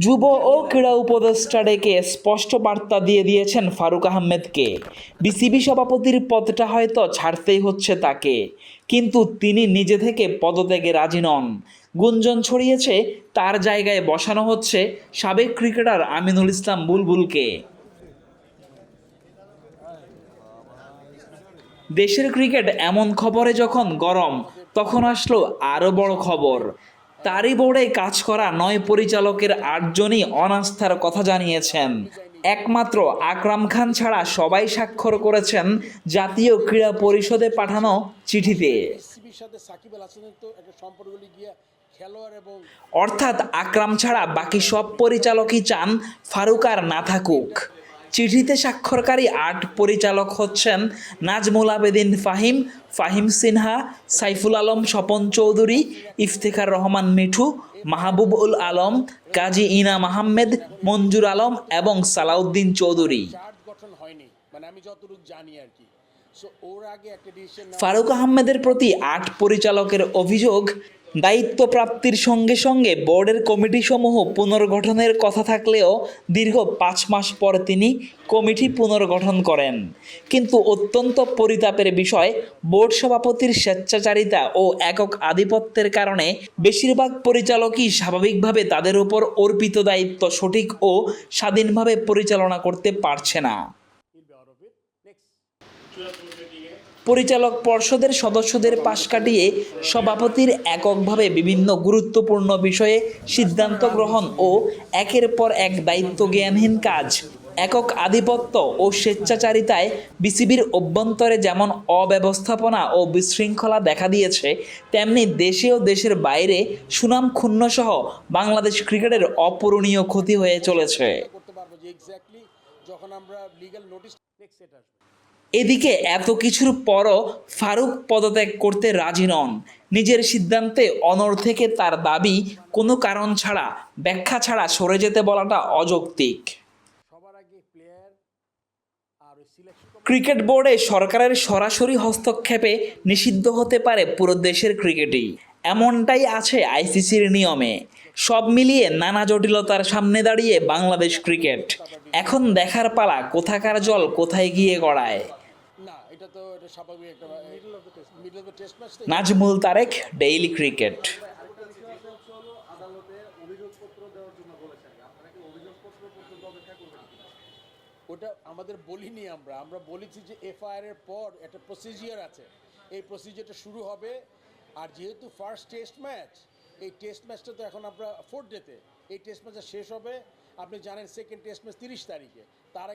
যুব ও ক্রীড়া উপদেষ্টা ডেকে স্পষ্ট বার্তা দিয়ে দিয়েছেন ফারুক আহমেদকে। বিসিবি সভাপতির পদটা হয়তো ছাড়তেই হচ্ছে তাকে, কিন্তু তিনি নিজে থেকে পদত্যাগে রাজি নন। গুঞ্জন ছড়িয়েছে তার জায়গায় বসানো হচ্ছে সাবেক ক্রিকেটার আমিনুল ইসলাম বুলবুলকে। দেশের ক্রিকেট এমন খবরে যখন গরম, তখন আসলো আরও বড় খবর। তারই বোর্ডে কাজ করা ৯ পরিচালকের ৮ জনই অনাস্থার কথা জানিয়েছেন। একমাত্র আকরাম খান ছাড়া সবাই স্বাক্ষর করেছেন জাতীয় ক্রীড়া পরিষদে পাঠানো চিঠিতে। অর্থাৎ আকরাম ছাড়া বাকি সব পরিচালকই চান ফারুক আর না থাকুক। চিঠিতে স্বাক্ষরকারী ৮ পরিচালক হচ্ছেন নাজমুল আবেদিন ফাহিম, ফাহিম সিনহা, সাইফুল আলম স্বপন চৌধুরী, ইফতেখার রহমান মিঠু, মাহবুব উল আলম, কাজী ইনাম আহমেদ, মঞ্জুর আলম এবং সালাউদ্দিন চৌধুরী। ফারুক আহমেদের প্রতি ৮ পরিচালকের অভিযোগ, দায়িত্ব প্রাপ্তির সঙ্গে সঙ্গে বোর্ডের কমিটিসমূহ পুনর্গঠনের কথা থাকলেও দীর্ঘ ৫ মাস পর তিনি কমিটি পুনর্গঠন করেন। কিন্তু অত্যন্ত পরিতাপের বিষয়, বোর্ড সভাপতির স্বেচ্ছাচারিতা ও একক আধিপত্যের কারণে বেশিরভাগ পরিচালকই স্বাভাবিকভাবে তাদের উপর অর্পিত দায়িত্ব সঠিক ও স্বাধীনভাবে পরিচালনা করতে পারছে না। পরিচালক পর্ষদের সদস্যদের পাশ কাটিয়ে সভাপতির এককভাবে বিভিন্ন গুরুত্বপূর্ণ বিষয়ে সিদ্ধান্ত গ্রহণ ও একের পর এক দায়িত্ব জ্ঞানহীন কাজ, একক আধিপত্য ও স্বেচ্ছাচারিতায় বিসিবির অভ্যন্তরে যেমন অব্যবস্থাপনা ও বিশৃঙ্খলা দেখা দিয়েছে, তেমনি দেশে ও দেশের বাইরে সুনাম ক্ষুণ্ণসহ বাংলাদেশ ক্রিকেটের অপূরণীয় ক্ষতি হয়ে চলেছে। এদিকে এত কিছুর পরও ফারুক পদত্যাগ করতে রাজি নন। নিজের সিদ্ধান্তে অনড় থেকে তার দাবি, কোনো কারণ ছাড়া, ব্যাখ্যা ছাড়া সরে যেতে বলাটা অযৌক্তিক। ক্রিকেট বোর্ডে সরকারের সরাসরি হস্তক্ষেপে নিষিদ্ধ হতে পারে পুরো দেশের ক্রিকেটই, এমনটাই আছে আইসিসির নিয়মে। সব মিলিয়ে নানা জটিলতার সামনে দাঁড়িয়ে বাংলাদেশ ক্রিকেট। এখন দেখার পালা কোথাকার জল কোথায় গিয়ে গড়ায়। Nazmul Tarek, daily cricket. ওটা আমাদের বলিনি, আমরা বলেছি যে এফআইআর এর পর একটা প্রসিজিওর আছে, এই প্রসিজিওরটা শুরু হবে। আর যেহেতু ফার্স্ট টেস্ট ম্যাচ, এই টেস্ট ম্যাচটা তো এখন আমরা 4th ডেতে, এই টেস্ট ম্যাচটা শেষ হবে। আপনি জানেন সেকেন্ড টেস্ট ম্যাচ 30 তারিখে, তার